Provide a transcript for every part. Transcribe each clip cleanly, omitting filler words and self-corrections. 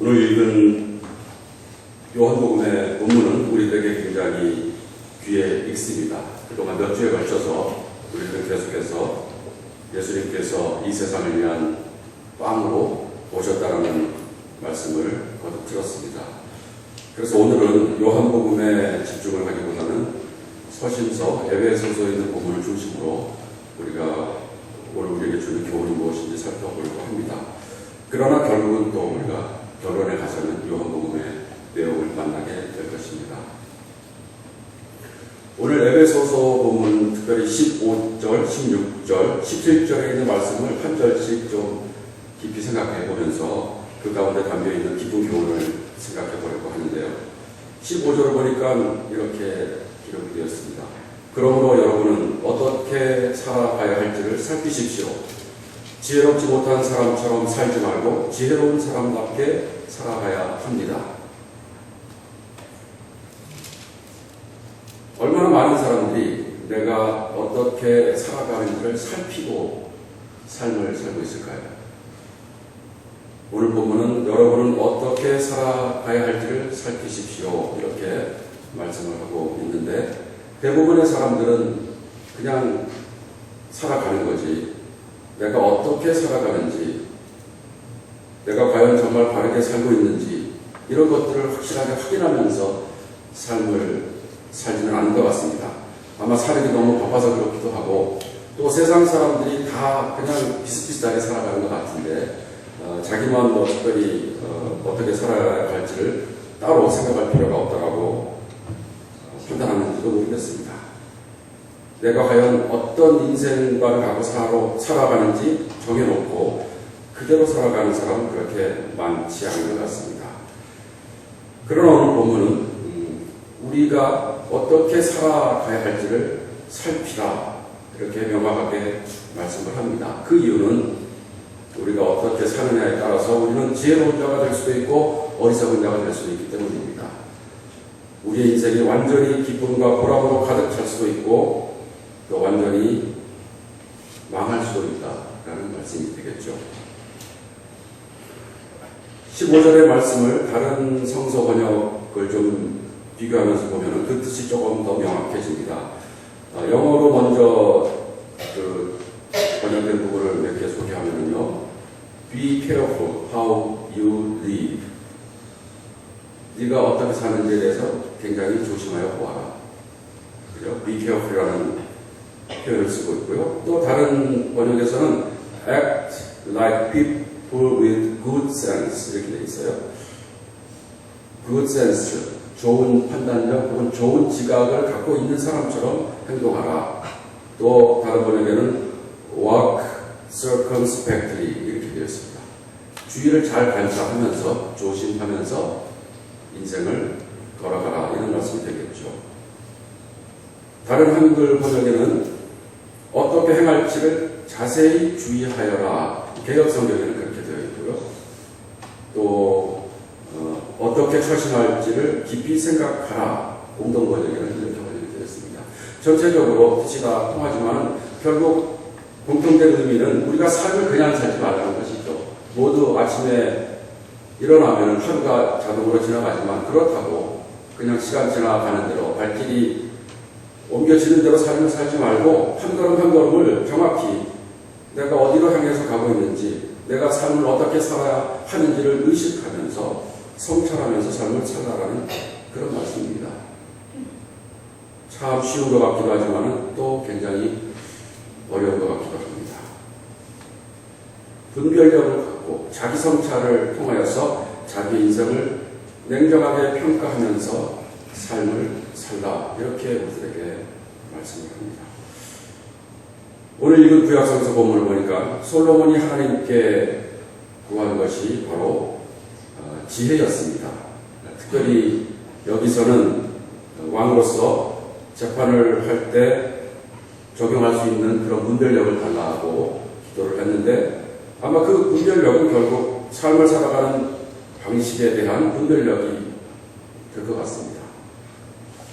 오늘 읽은 요한복음의 본문은 우리들에게 굉장히 귀에 익습니다. 그동안 몇 주에 걸쳐서 우리들은 계속해서 예수님께서 이 세상을 위한 빵으로 오셨다라는 말씀을 거듭 들었습니다. 그래서 오늘은 요한복음에 집중을 하기보다는 서신서, 에베소서에 있는 본문을 중심으로 우리가 오늘 우리에게 주는 교훈이 무엇인지 살펴보려고 합니다. 그러나 결국은 또 우리가 결론에 가서는 요한복음의 내용을 만나게 될 것입니다. 오늘 에베소서 본문 특별히 15절, 16절, 17절에 있는 말씀을 한 절씩 좀 깊이 생각해 보면서 그 가운데 담겨있는 깊은 교훈을 생각해 보려고 하는데요. 15절을 보니까 이렇게 기록이 되었습니다. 그러므로 여러분은 어떻게 살아가야 할지를 살피십시오. 지혜롭지 못한 사람처럼 살지 말고 지혜로운 사람답게 살아가야 합니다. 얼마나 많은 사람들이 내가 어떻게 살아가는지를 살피고 삶을 살고 있을까요? 오늘 본문은 여러분은 어떻게 살아가야 할지를 살피십시오. 이렇게 말씀을 하고 있는데 대부분의 사람들은 그냥 살아가는 거지 내가 어떻게 살아가는지 내가 과연 정말 바르게 살고 있는지 이런 것들을 확실하게 확인하면서 삶을 살지는 않은 것 같습니다. 아마 살기 너무 바빠서 그렇기도 하고 또 세상 사람들이 다 그냥 비슷비슷하게 살아가는 것 같은데 자기만 뭐 특별히 어떻게 살아야 할지를 따로 생각할 필요가 없다라고 판단하는지도 모르겠습니다. 내가 과연 어떤 인생관을 갖고 살아가는지 정해놓고 그대로 살아가는 사람은 그렇게 많지 않은 것 같습니다. 그러나 오늘 본문은 우리가 어떻게 살아가야 할지를 살피라 이렇게 명확하게 말씀을 합니다. 그 이유는 우리가 어떻게 사느냐에 따라서 우리는 지혜로운 자가 될 수도 있고 어리석은 자가 될 수도 있기 때문입니다. 우리의 인생이 완전히 기쁨과 보람으로 가득 찰 수도 있고 또 완전히 망할 수도 있다라는 말씀이 되겠죠. 15절의 말씀을 다른 성서 번역을 좀 비교하면서 보면 그 뜻이 조금 더 명확해집니다. 영어로 먼저 그 번역된 부분을 몇 개 소개하면요. Be careful how you live. 네가 어떻게 사는지에 대해서 굉장히 조심하여 보아라. 그죠? Be careful이라는 표현을 쓰고 있고요. 또 다른 번역에서는 Act like people with good sense 이렇게 되어 있어요. Good sense, 좋은 판단력 혹은 좋은 지각을 갖고 있는 사람처럼 행동하라. 또 다른 번역에는 Walk circumspectly 이렇게 되어 있습니다. 주의를 잘 관찰하면서 조심하면서 인생을 걸어가라 이런 말씀이 되겠죠. 다른 한글 번역에는 어떻게 행할지를 자세히 주의하여라. 개역 성경에는 그렇게 되어 있고요. 또 어떻게 처신할지를 깊이 생각하라. 공동 번역에는 이렇게 번역이 되어 있습니다. 전체적으로 뜻이 다 통하지만 결국 공통된 의미는 우리가 삶을 그냥 살지 말라는 것이죠. 모두 아침에 일어나면 하루가 자동으로 지나가지만 그렇다고 그냥 시간 지나가는 대로 발길이 옮겨지는 대로 삶을 살지 말고 한 걸음 한 걸음을 정확히 내가 어디로 향해서 가고 있는지 내가 삶을 어떻게 살아야 하는지를 의식하면서 성찰하면서 삶을 살아가는 그런 말씀입니다. 참 쉬운 것 같기도 하지만 또 굉장히 어려운 것 같기도 합니다. 분별력을 갖고 자기 성찰을 통하여서 자기 인생을 냉정하게 평가하면서 삶을 살라 이렇게 우리들에게 말씀을 합니다. 오늘 읽은 구약성서 본문을 보니까 솔로몬이 하나님께 구한 것이 바로 지혜였습니다. 특별히 여기서는 왕으로서 재판을 할 때 적용할 수 있는 그런 분별력을 달라고 기도를 했는데 아마 그 분별력은 결국 삶을 살아가는 방식에 대한 분별력이 될 것 같습니다.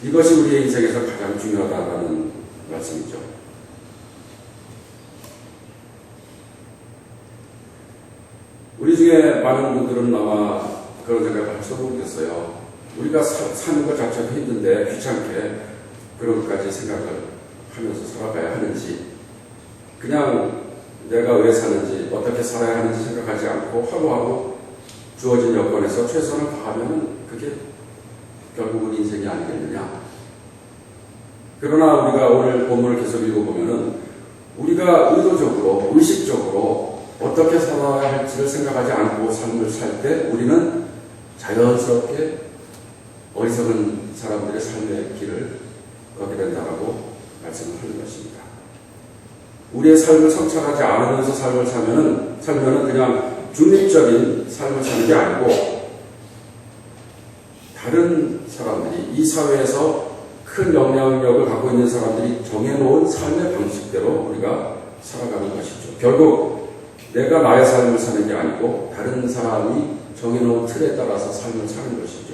이것이 우리의 인생에서 가장 중요하다는 말씀이죠. 우리 중에 많은 분들은 아마 그런 생각을 할지도 모르겠어요. 우리가 사는 것 자체가 힘든데 귀찮게 그런까지 생각을 하면서 살아가야 하는지, 그냥 내가 왜 사는지, 어떻게 살아야 하는지 생각하지 않고 하루하루 주어진 여건에서 최선을 다하면 그게 결국은 인생이 아니겠느냐. 그러나 우리가 오늘 본문을 계속 읽어보면은 우리가 의도적으로, 의식적으로 어떻게 살아야 할지를 생각하지 않고 삶을 살 때 우리는 자연스럽게 어리석은 사람들의 삶의 길을 걷게 된다라고 말씀을 하는 것입니다. 우리의 삶을 성찰하지 않으면서 삶을 살면은 그냥 중립적인 삶을 사는 게 아니고 다른 사람들이, 이 사회에서 큰 영향력을 갖고 있는 사람들이 정해놓은 삶의 방식대로 우리가 살아가는 것이죠. 결국 내가 나의 삶을 사는 게 아니고 다른 사람이 정해놓은 틀에 따라서 삶을 사는 것이죠.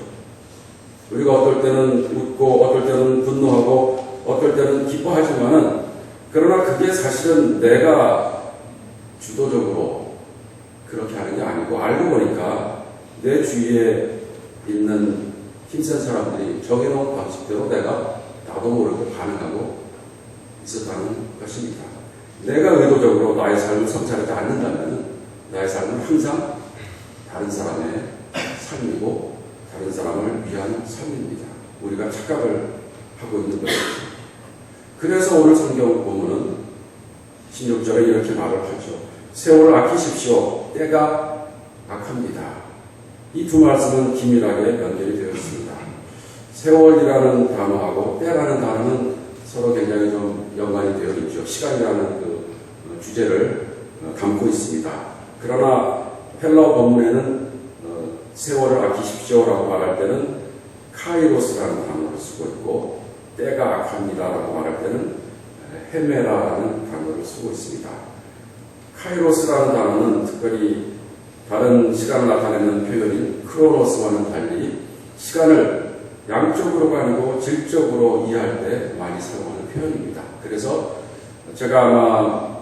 우리가 어떨 때는 웃고 어떨 때는 분노하고 어떨 때는 기뻐하지만은, 그러나 그게 사실은 내가 주도적으로 그렇게 하는 게 아니고 알고 보니까 내 주위에 있는 힘센 사람들이 정해놓은 방식대로 내가 나도 모르게 반응하고 있었다는 것입니다. 내가 의도적으로 나의 삶을 성찰하지 않는다면 나의 삶은 항상 다른 사람의 삶이고 다른 사람을 위한 삶입니다. 우리가 착각을 하고 있는 것입니다. 그래서 오늘 성경 본문은 16절에 이렇게 말을 하죠. 세월을 아끼십시오. 때가 악합니다. 이 두 말씀은 긴밀하게 연결이 되어 있습니다. 세월이라는 단어하고 때라는 단어는 서로 굉장히 좀 연관이 되어 있죠. 시간이라는 그 주제를 담고 있습니다. 그러나 헬라어 본문에는 세월을 아끼십시오라고 말할 때는 카이로스라는 단어를 쓰고 있고, 때가 악합니다라고 말할 때는 헤메라라는 단어를 쓰고 있습니다. 카이로스라는 단어는 특별히 다른 시간을 나타내는 표현인 크로노스와는 달리 시간을 양적으로가 아니고 질적으로 이해할 때 많이 사용하는 표현입니다. 그래서 제가 아마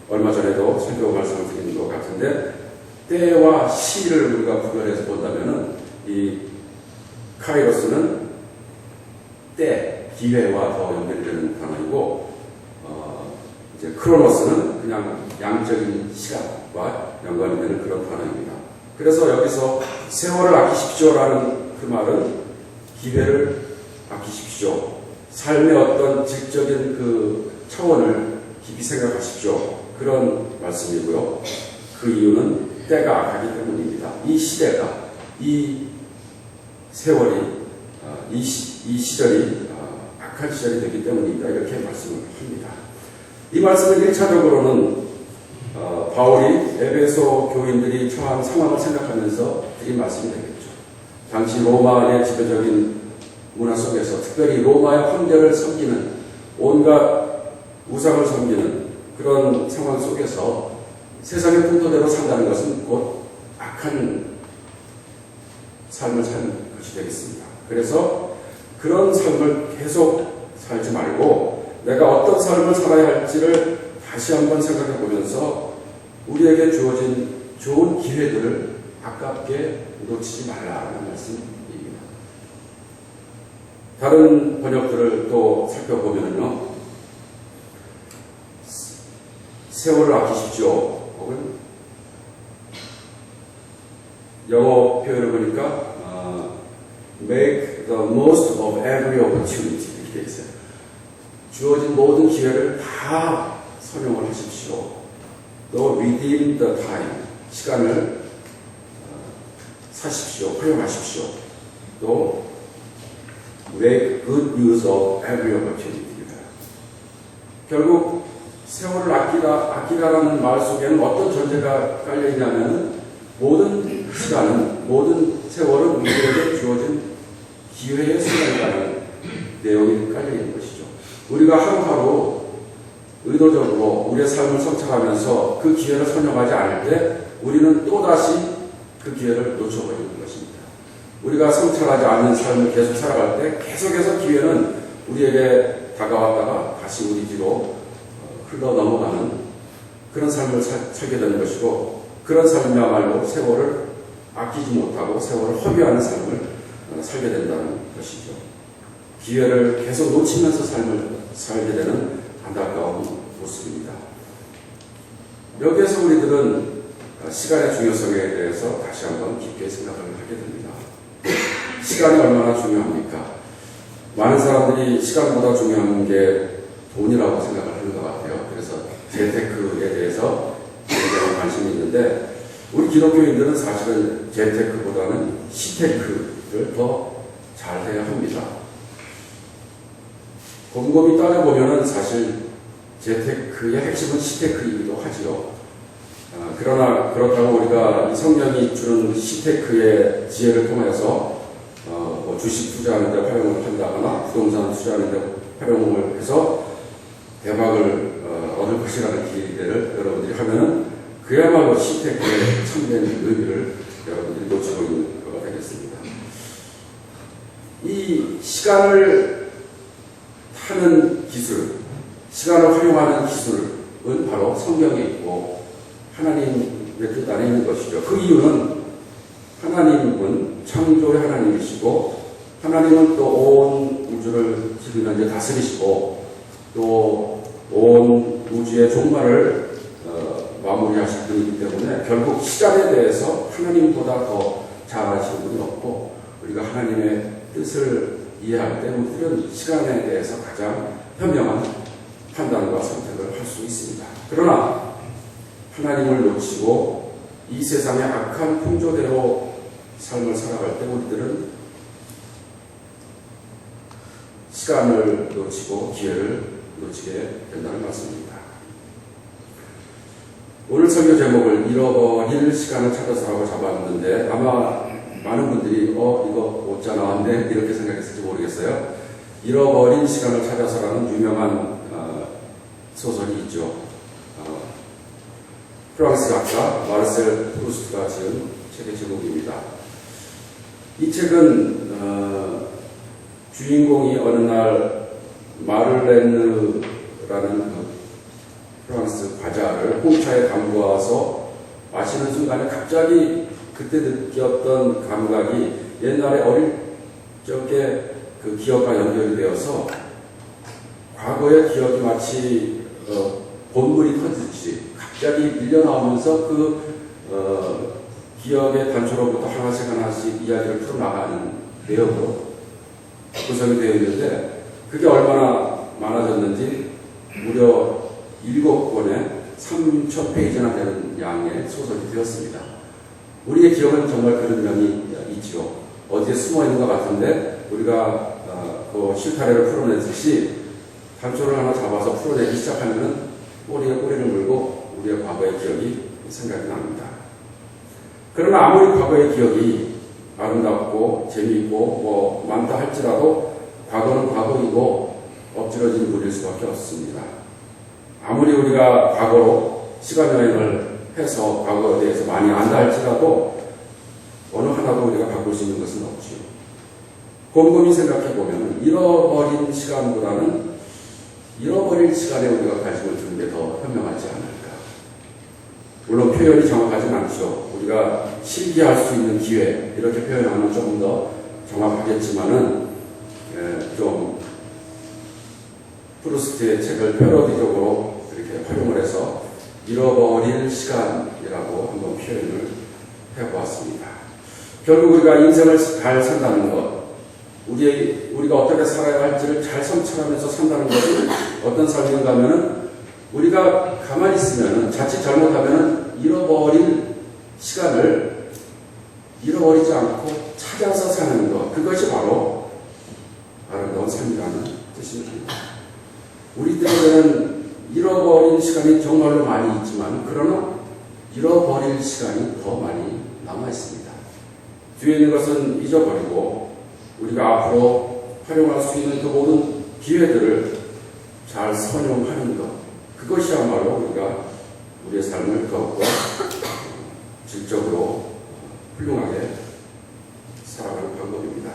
얼마 전에도 설교 말씀을 드린 것 같은데, 때와 시를 우리가 구별해서 본다면은 이 카이로스는 때, 기회와 더 연결이 되는 단어이고, 이제 크로노스는 그냥 양적인 시간과 연관이 되는 그런 단어입니다. 그래서 여기서 세월을 아끼십시오라는 그 말은 기회를 아끼십시오. 삶의 어떤 질적인 그 차원을 깊이 생각하십시오. 그런 말씀이고요. 그 이유는 때가 악하기 때문입니다. 이 시대가, 이 세월이, 이 시절이 악한 시절이 되기 때문입니다. 이렇게 말씀을 합니다. 이 말씀은 1차적으로는 바울이 에베소 교인들이 처한 상황을 생각하면서 드린 말씀이 되겠죠. 당시 로마의 지배적인 문화 속에서 특별히 로마의 황제를 섬기는, 온갖 우상을 섬기는 그런 상황 속에서 세상의 풍토대로 산다는 것은 곧 악한 삶을 사는 것이 되겠습니다. 그래서 그런 삶을 계속 살지 말고 내가 어떤 삶을 살아야 할지를 다시 한번 생각해 보면서 우리에게 주어진 좋은 기회들을 아깝게 놓치지 말라는 말씀입니다. 다른 번역들을 또 살펴보면요, 세월을 아끼십시오. 혹은 영어 표현을 보니까 make the most of every opportunity 이렇게 되어 있어요. 주어진 모든 기회를 다 선용을 하십시오. 또 redeem the time, 시간을 사십시오. 활용하십시오. 또 make good use of every opportunity입니다. 결국 세월을 아끼라라는 말 속에는 어떤 전제가 깔려있냐면 모든 시간은, 모든 세월은 우리에게 주어진 기회의 순간이라는 내용이 깔려있는 것이죠. 우리가 하루하루 의도적으로 우리의 삶을 성찰하면서 그 기회를 선용하지 않을 때 우리는 또다시 그 기회를 놓쳐버리는 것입니다. 우리가 성찰하지 않는 삶을 계속 살아갈 때 계속해서 기회는 우리에게 다가왔다가 다시 우리 뒤로 흘러 넘어가는 그런 삶을 살게 되는 것이고, 그런 삶이야말로 세월을 아끼지 못하고 세월을 허비하는 삶을 살게 된다는 것이죠. 기회를 계속 놓치면서 삶을 살게 되는 안타까운 모습입니다. 여기에서 우리들은 시간의 중요성에 대해서 다시 한번 깊게 생각을 하게 됩니다. 시간이 얼마나 중요합니까? 많은 사람들이 시간보다 중요한 게 돈이라고 생각을 하는 것 같아요. 그래서 재테크에 대해서 굉장히 관심이 있는데 우리 기독교인들은 사실은 재테크보다는 시테크를 더 잘해야 합니다. 곰곰이 따져보면 사실 재테크의 핵심은 시테크이기도 하지요. 그러나 그렇다고 우리가 이 성경이 주는 시테크의 지혜를 통해서 뭐 주식 투자하는 데 활용을 한다거나 부동산 투자하는 데 활용을 해서 대박을 얻을 것이라는 기대를 여러분들이 하면은 그야말로 시테크의 참된 의미를 여러분들이 놓치고 있는 거가 되겠습니다. 이 시간을 타는 기술, 시간을 활용하는 기술은 바로 성경에 있고 하나님의 뜻 안에 있는 것이죠. 그 이유는 하나님은 창조의 하나님이시고 하나님은 또 온 우주를 지금 현재 다스리시고 또 온 우주의 종말을 마무리하실 분이기 때문에 결국 시간에 대해서 하나님보다 더 잘 아시는 분이 없고 우리가 하나님의 뜻을 이해할 때 우리들은 시간에 대해서 가장 현명한 판단과 선택을 할 수 있습니다. 그러나 하나님을 놓치고 이 세상의 악한 풍조대로 삶을 살아갈 때 우리들은 시간을 놓치고 기회를 놓치게 된다는 말씀입니다. 오늘 설교 제목을 잃어버릴 시간을 찾아서라고 잡았는데 아마 많은 분들이 이거 오자 나왔네 이렇게 생각했을지 모르겠어요. 잃어버린 시간을 찾아서라는 유명한 소설이 있죠. 프랑스 작가 마르셀 프루스트가 지은 책의 제목입니다. 이 책은 주인공이 어느 날 마를렌느라는 그 프랑스 과자를 홍차에 담궈서 마시는 순간에 갑자기 그때 느꼈던 감각이 옛날에 어릴 적에 그 기억과 연결이 되어서 과거의 기억이 마치 본물이 터지듯이 갑자기 밀려나오면서 그 기억의 단초로부터 하나씩 하나씩 이야기를 풀어나가는 내용으로 구성이 되어 있는데 그게 얼마나 많아졌는지 무려 7권의 3,000페이지나 되는 양의 소설이 되었습니다. 우리의 기억은 정말 그런 면이 있죠. 어디에 숨어 있는 것 같은데 우리가 그 실타래를 풀어내듯이 단초를 하나 잡아서 풀어내기 시작하면 꼬리에 꼬리를 물고 우리의 과거의 기억이 생각이 납니다. 그러나 아무리 과거의 기억이 아름답고 재미있고 뭐 많다 할지라도 과거는 과거이고 엎질러진 물일 수밖에 없습니다. 아무리 우리가 과거로 시간여행을 해서 과거에 대해서 많이 안다 할지라도 어느 하나도 우리가 바꿀 수 있는 것은 없지요. 곰곰이 생각해보면 잃어버린 시간보다는 잃어버릴 시간에 우리가 관심을 두는 게 더 현명하지 않을까. 물론 표현이 정확하진 않죠. 우리가 실기할 수 있는 기회 이렇게 표현하면 조금 더 정확하겠지만은 좀 프루스트의 책을 패러디적으로 이렇게 활용을 해서 잃어버릴 시간이라고 한번 표현을 해보았습니다. 결국 우리가 인생을 잘 산다는 것, 우리가 어떻게 살아야 할지를 잘 성찰하면서 산다는 것은 어떤 삶인가 하면은 우리가 가만히 있으면은 자칫 잘못하면은 잃어버릴 시간을 잃어버리지 않고 찾아서 사는 것, 그것이 바로 아름다운 삶이라는 뜻입니다. 우리들에게는 잃어버린 시간이 정말로 많이 있지만 그러나 잃어버릴 시간이 더 많이 남아 있습니다. 뒤에 있는 것은 잊어버리고 우리가 앞으로 활용할 수 있는 그 모든 기회들을 잘 선용하는 것, 그것이야말로 우리가 우리의 삶을 더욱더 질적으로 훌륭하게 살아가는 방법입니다.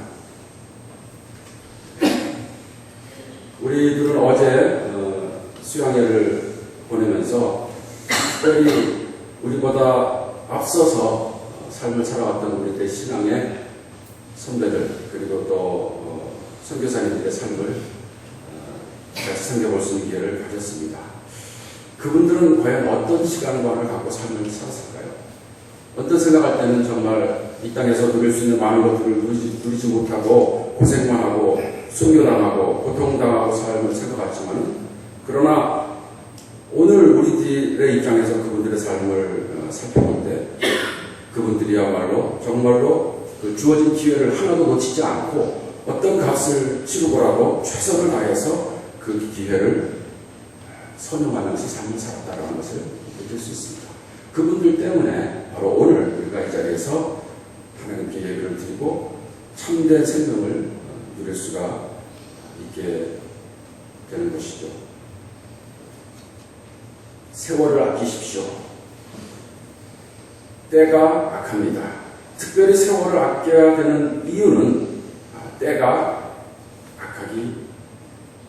우리들은 어제 수양회를 보내면서 특별히 우리보다 앞서서 삶을 살아왔던 우리들의 신앙의 선배들, 그리고 또 선교사님들의 삶을 같이 생겨볼 수 있는 기회를 가졌습니다. 그분들은 과연 어떤 시간관을 갖고 삶을 살았을까요? 어떤 생각할 때는 정말 이 땅에서 누릴 수 있는 많은 것들을 누리지 못하고 고생만 하고 순교당하고 고통당하고 삶을 생각했지만, 그러나 오늘 우리들의 입장에서 그분들의 삶을 살펴볼 때 그분들이야말로 정말로 그 주어진 기회를 하나도 놓치지 않고 어떤 값을 치르고라도 최선을 다해서 그 기회를 선용하면서 삶을 살았다는 것을 느낄 수 있습니다. 그분들 때문에 바로 오늘 우리가 이 자리에서 하나님께 예배를 드리고 참된 생명을 누릴 수가 있게 되는 것이죠. 세월을 아끼십시오. 때가 악합니다. 특별히 세월을 아껴야 되는 이유는 때가 악하기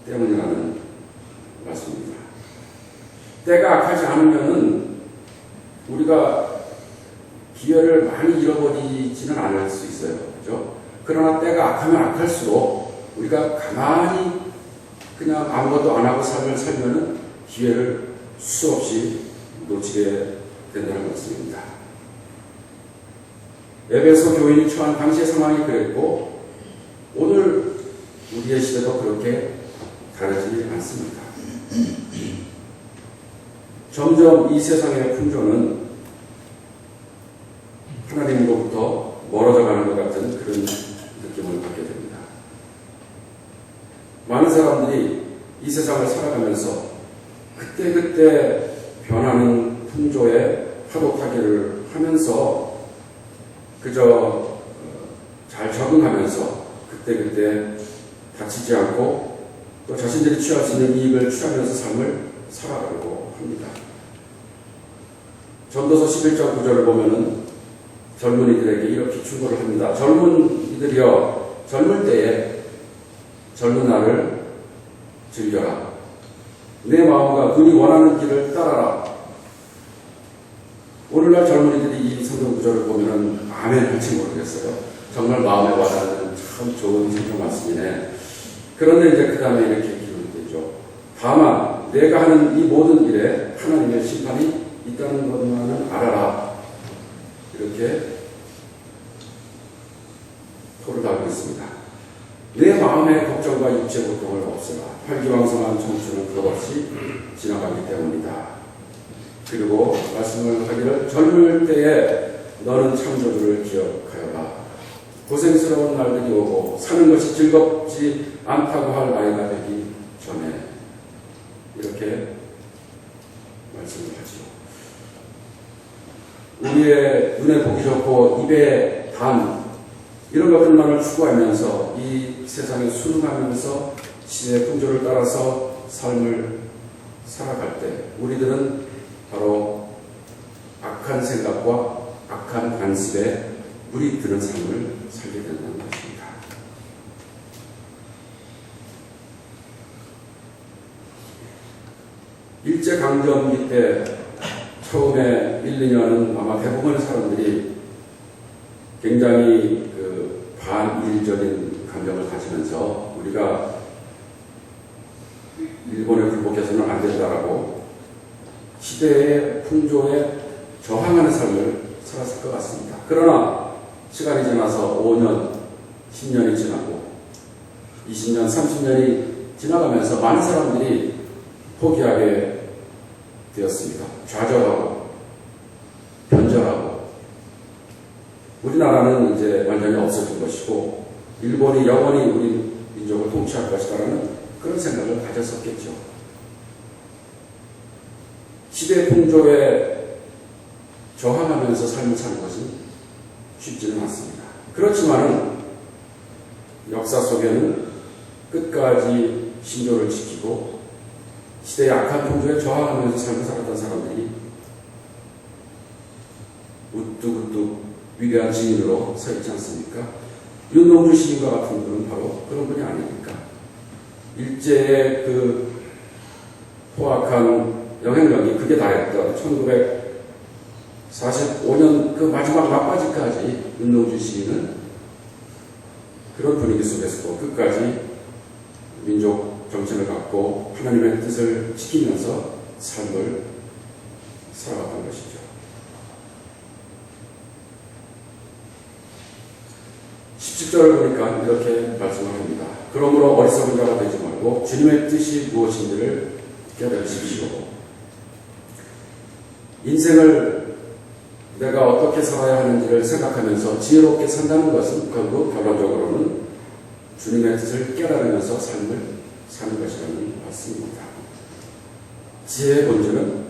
때문이라는 말씀입니다. 때가 악하지 않으면은 우리가 기회를 많이 잃어버리지는 않을 수 있어요. 그죠? 그러나 때가 악하면 악할수록 우리가 가만히 그냥 아무것도 안 하고 삶을 살면은 기회를 수없이 놓치게 된다는 것입니다. 에베소 교인이 처한 당시의 상황이 그랬고 오늘 우리의 시대도 그렇게 다르지 않습니다. 점점 이 세상의 풍조는 하나님으로부터 멀어져 가는 것 같은 그런 느낌을 받게 됩니다. 많은 사람들이 이 세상을 살아가면서 그때그때 변하는 풍조에 파도 타기를 하면서 그저 잘 적응하면서 그때그때 다치지 않고 또 자신들이 취할 수 있는 이익을 취하면서 삶을 살아가려고 합니다. 전도서 11장 9절을 보면은 젊은이들에게 이렇게 충고를 합니다. 젊은이들이여, 젊을 때에 젊은 날을 즐겨라. 내 마음과 눈이 원하는 길을 따라라. 오늘날 젊은이들이 이 성경 구절을 보면은 아멘 할지 모르겠어요. 정말 마음에 와닿는 참 좋은 성경 말씀이네. 그런데 이제 그 다음에 이렇게 기록이 되죠. 다만 내가 하는 이 모든 일에 하나님의 심판이 있다는 것만은 알아라. 이렇게 토를 달고 있습니다. 내 마음의 걱정과 육체 고통을 없애라. 활기왕성한 청춘은 끝없이 지나가기 때문이다. 그리고 말씀을 하기를 젊을 때에 너는 창조주를 기억하여라. 고생스러운 날들이 오고 사는 것이 즐겁지 않다고 할 나이가 되기 전에 이렇게 말씀을 하죠. 우리의 눈에 보기 좋고 입에 단 이런 것들만을 추구하면서 이 세상에 순응하면서 시대의 풍조를 따라서 삶을 살아갈 때 우리들은 바로 악한 생각과 악한 관습에 물이 드는 삶을 살게 된다는 것입니다. 일제강점기 때 처음에 1, 2년은 아마 대부분의 사람들이 굉장히 반일적인 감정을 가지면서 우리가 일본에 굴복해서는 안 된다라고 시대의 풍조에 저항하는 삶을 살았을 것 같습니다. 그러나 시간이 지나서 5년, 10년이 지나고 20년, 30년이 지나가면서 많은 사람들이 포기하게 되었습니다. 좌절하고 변절하고 우리나라는 이제 완전히 없어진 것이고 일본이 영원히 우리 민족을 통치할 것이다라는 그런 생각을 가졌었겠죠. 시대 풍조에 저항하면서 삶을 사는 것은 쉽지는 않습니다. 그렇지만은 역사 속에는 끝까지 신조를 지키고 시대의 악한 풍조에 저항하면서 삶을 살았던 사람들이 우뚝우뚝 위대한 증인으로 서 있지 않습니까? 윤동주 시인과 같은 분은 바로 그런 분이 아닙니까? 일제의 그 포악한 영향력이 극에 달했던 45년 그 마지막 막바지까지 윤동주 시인은 그런 분위기 속에서도 끝까지 민족 정신을 갖고 하나님의 뜻을 지키면서 삶을 살아갔던 것이죠. 17절을 보니까 이렇게 말씀을 합니다. 그러므로 어리석은 자가 되지 말고 주님의 뜻이 무엇인지를 깨달으십시오. 인생을 내가 어떻게 살아야 하는지를 생각하면서 지혜롭게 산다는 것은 결국 결론적으로는 주님의 뜻을 깨달으면서 삶을 사는 것이라는 말씀입니다. 지혜의 본질은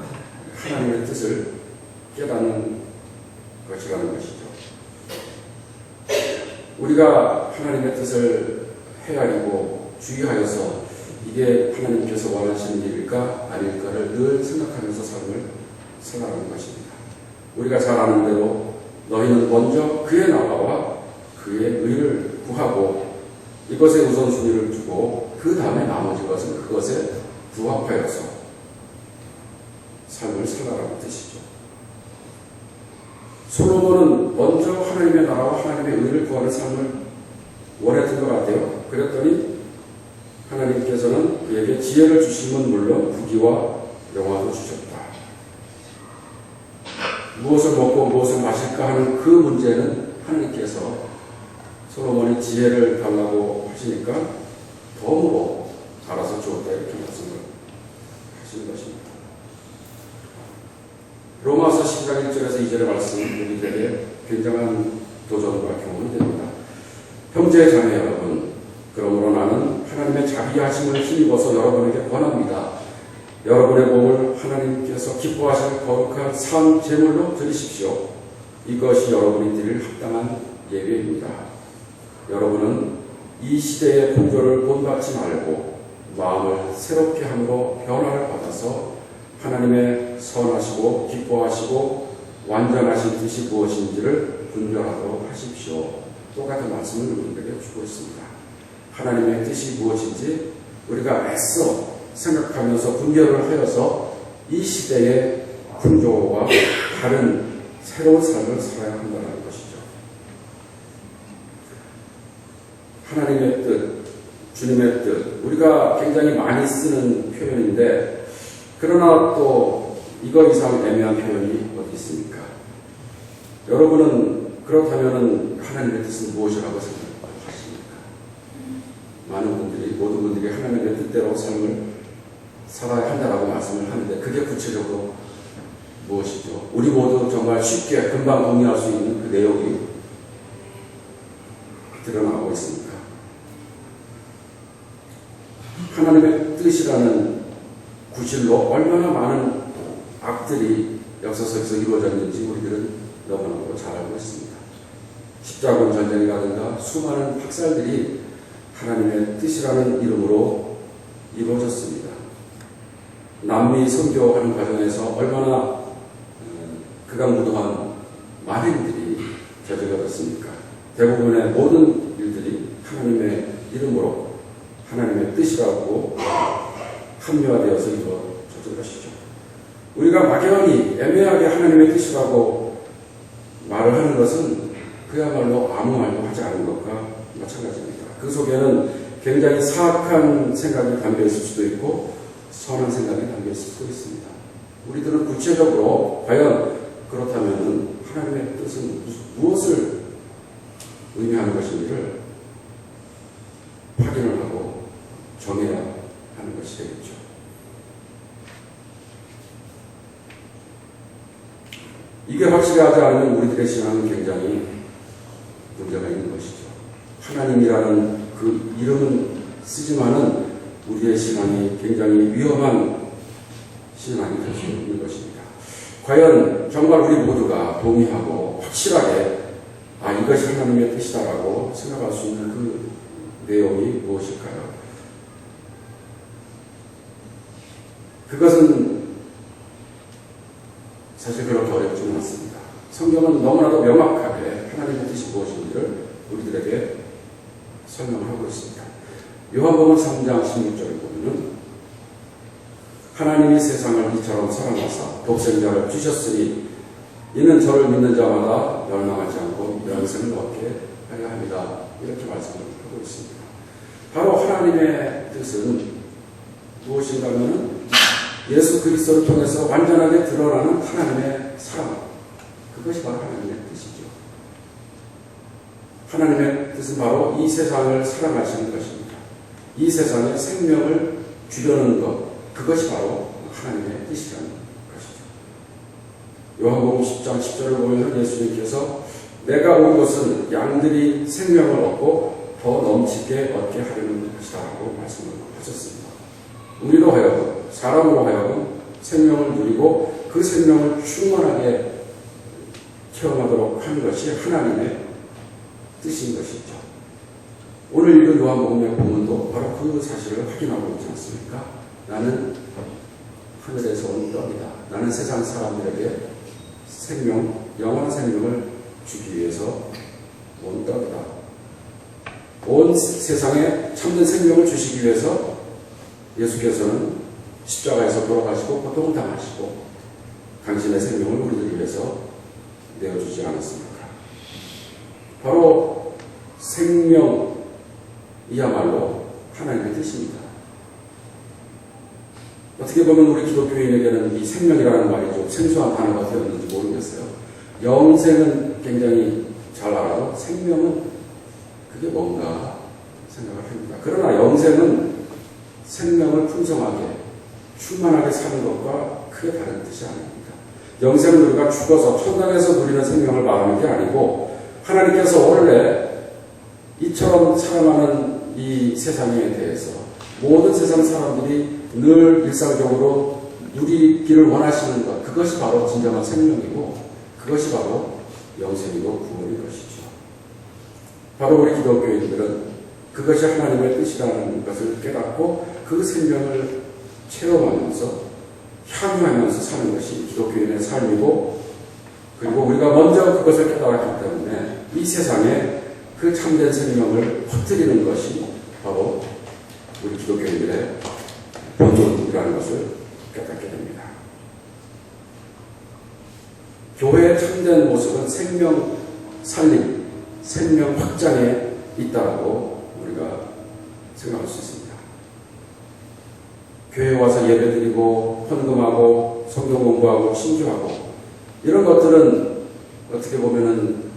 하나님의 뜻을 깨닫는 것이라는 것이죠. 우리가 하나님의 뜻을 헤아리고 주의하여서 이게 하나님께서 원하시는 일일까 아닐까를 늘 생각하면서 삶을 살아가는 것입니다. 우리가 잘 아는 대로 너희는 먼저 그의 나라와 그의 의를 구하고 이것에 우선순위를 두고 그 다음에 나머지 것은 그것에 부합하여서 삶을 살아가는 뜻이죠. 솔로몬은 먼저 하나님의 나라와 하나님의 의를 구하는 삶을 원했던 것 같아요. 그랬더니 하나님께서는 그에게 지혜를 주심은 물론 부귀와 영화도 주셨다. 무엇을 먹고 무엇을 마실까 하는 그 문제는 하나님께서 솔로몬이 지혜를 달라고 하시니까 덤으로 알아서 주었다 이렇게 말씀을 하시는 것입니다. 로마서 10장 1절에서 2절의 말씀은 우리들에게 굉장한 도전과 교훈이 됩니다. 형제 자매 여러분, 그러므로 나는 하나님의 자비하심을 힘입어서 여러분에게 권합니다. 여러분의 몸을 하나님께서 기뻐하실 거룩한 산 제물로 드리십시오. 이것이 여러분이 드릴 합당한 예배입니다. 여러분은 이 시대의 풍조를 본받지 말고 마음을 새롭게 함으로 변화를 받아서 하나님의 선하시고 기뻐하시고 완전하신 뜻이 무엇인지를 분별하도록 하십시오. 똑같은 말씀을 우리에게 주고 있습니다. 하나님의 뜻이 무엇인지 우리가 애써 생각하면서 분별을 하여서 이 시대의 풍조와 다른 새로운 삶을 살아야 한다는 것이죠. 하나님의 뜻, 주님의 뜻, 우리가 굉장히 많이 쓰는 표현인데 그러나 또 이거 이상 애매한 표현이 어디 있습니까? 여러분은 그렇다면 하나님의 뜻은 무엇이라고 생각하십니까? 많은 분들이, 모든 분들이 하나님의 뜻대로 삶을 살아야 한다라고 말씀을 하는데 그게 구체적으로 무엇이죠? 우리 모두 정말 쉽게 금방 동의할 수 있는 그 내용이 드러나고 있습니까? 하나님의 뜻이라는 구실로 얼마나 많은 악들이 역사속에서 이루어졌는지 우리들은 너무나도 잘 알고 있습니다. 십자군 전쟁이라든가 수많은 학살들이 하나님의 뜻이라는 이름으로 이루어졌습니다. 남미 선교하는 과정에서 얼마나 극악무도한 만행들이 저질러졌습니까? 대부분의 모든 일들이 하나님의 이름으로 하나님의 뜻이라고 합리화되어서 이루어진 것이죠. 우리가 막연히 애매하게 하나님의 뜻이라고 말을 하는 것은 그야말로 아무 말도 하지 않은 것과 마찬가지입니다. 그 속에는 굉장히 사악한 생각이 담겨 있을 수도 있고 선한 생각이 담겨 있을 수도 있습니다. 우리들은 구체적으로 과연 그렇다면 하나님의 뜻은 무엇을 의미하는 것인지를 확인을 하고 정해야 하는 것이 되겠죠. 이게 확실하지 않으면 우리들의 신앙은 굉장히 문제가 있는 것이죠. 하나님이라는 그 이름은 쓰지만은 우리의 신앙이 굉장히 위험한 신앙이 될 수 있는 것입니다. 과연 정말 우리 모두가 동의하고 확실하게 이것이 하나님의 뜻이다라고 생각할 수 있는 그 내용이 무엇일까요? 그것은 사실 그렇게 어렵지는 않습니다. 성경은 너무나도 명확하게 하나님의 뜻이 무엇인지를 우리들에게 설명을 하고 있습니다. 요한복음 3장 16절을 보면 하나님이 세상을 이처럼 사랑하사 독생자를 주셨으니 이는 저를 믿는 자마다 멸망하지 않고 영생을 얻게 하려 합니다. 이렇게 말씀을 하고 있습니다. 바로 하나님의 뜻은 무엇인가 하면 예수 그리스도를 통해서 완전하게 드러나는 하나님의 사랑, 그것이 바로 하나님의 뜻이죠. 하나님의 뜻은 바로 이 세상을 사랑하시는 것입니다. 이 세상에 생명을 주려는 것, 그것이 바로 하나님의 뜻이라는 것이죠. 요한복음 10장 10절을 보면 예수님께서 내가 온 것은 양들이 생명을 얻고 더 넘치게 얻게 하려는 것이다 라고 말씀을 하셨습니다. 우리로 하여금, 사람으로 하여금 생명을 누리고 그 생명을 충만하게 체험하도록 하는 것이 하나님의 뜻인 것이죠. 오늘 읽은 요한복음의 본문도 바로 그 사실을 확인하고 있지 않습니까? 나는 하늘에서 온 떡이다. 나는 세상 사람들에게 생명, 영원한 생명을 주기 위해서 온 떡이다. 온 세상에 참된 생명을 주시기 위해서 예수께서는 십자가에서 돌아가시고 고통을 당하시고 당신의 생명을 우리들 위해서 내어주지 않았습니까? 바로 생명이야말로 하나님의 뜻입니다. 어떻게 보면 우리 기독교인에게는 이 생명이라는 말이 좀 생소한 단어가 되었는지 모르겠어요. 영생은 굉장히 잘 알아도 생명은 그게 뭔가 생각을 합니다. 그러나 영생은 생명을 풍성하게 충만하게 사는 것과 크게 다른 뜻이 아닙니다. 영생은 우리가 죽어서 천당에서 누리는 생명을 말하는 게 아니고 하나님께서 원래 이처럼 살아가는 이 세상에 대해서 모든 세상 사람들이 늘 일상적으로 누리기를 원하시는 것, 그것이 바로 진정한 생명이고 그것이 바로 영생이고 구원인 것이죠. 바로 우리 기독교인들은 그것이 하나님의 뜻이라는 것을 깨닫고 그 생명을 체험하면서 향유하면서 사는 것이 기독교인의 삶이고, 그리고 우리가 먼저 그것을 깨달았기 때문에 이 세상에 그 참된 생명을 퍼뜨리는 것이 바로 우리 기독교인들의 본분이라는 것을 깨닫게 됩니다. 교회의 참된 모습은 생명 살림, 생명 확장에 있다고 우리가 생각할 수 있습니다. 교회에 와서 예배드리고 헌금하고 성경 공부하고 신주하고 이런 것들은 어떻게 보면은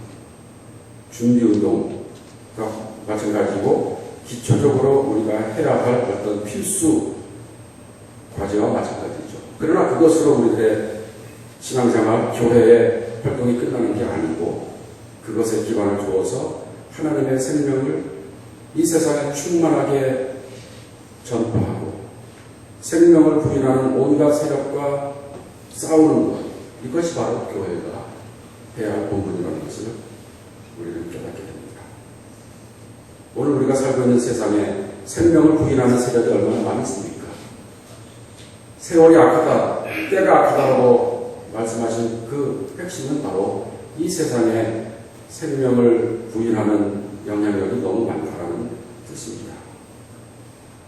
준비운동과 마찬가지고 기초적으로 우리가 해야 할 어떤 필수 과제와 마찬가지죠. 그러나 그것으로 우리들의 신앙생활, 교회의 활동이 끝나는 게 아니고 그것에 기반을 두어서 하나님의 생명을 이 세상에 충만하게 전파하고 생명을 부인하는 온갖 세력과 싸우는 것, 이것이 바로 교회가 해야 할 본분이라는 것을 우리는 깨닫게 됩니다. 오늘 우리가 살고 있는 세상에 생명을 부인하는 세력이 얼마나 많이 있습니까? 세월이 악하다, 때가 악하다고 말씀하신 그 핵심은 바로 이 세상에 생명을 부인하는 영향력이 너무 많다는 뜻입니다.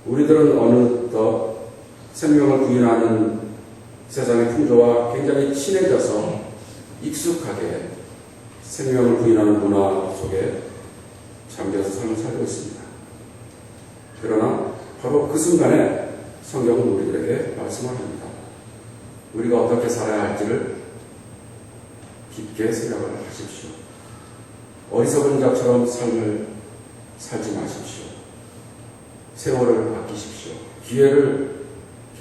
우리들은 어느덧 생명을 부인하는 세상의 풍조와 굉장히 친해져서 익숙하게 생명을 부인하는 문화 속에 잠겨서 삶을 살고 있습니다. 그러나 바로 그 순간에 성경은 우리들에게 말씀을 합니다. 우리가 어떻게 살아야 할지를 깊게 생각을 하십시오. 어리석은 자처럼 삶을 살지 마십시오. 세월을 아끼십시오. 기회를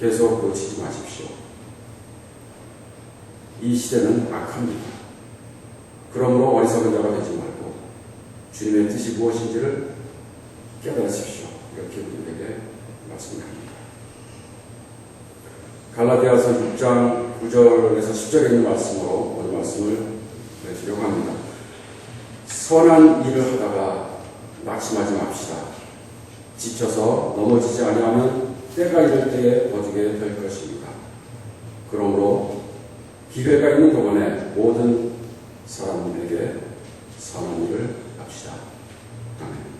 계속 놓치지 마십시오. 이 시대는 악합니다. 그러므로 어리석은 자가 되지 말고 주님의 뜻이 무엇인지를 깨달으십시오. 이렇게 우리에게 말씀합니다. 갈라디아서 6장 9절에서 10절에 있는 말씀으로 오늘 말씀을 드리려고 합니다. 선한 일을 하다가 낙심하지 맙시다. 지쳐서 넘어지지 아니하면 때가 이를 때에 거두게 될 것입니다. 그러므로 기회가 있는 동안에 모든 사람에게 선한 일을 합시다. 아멘.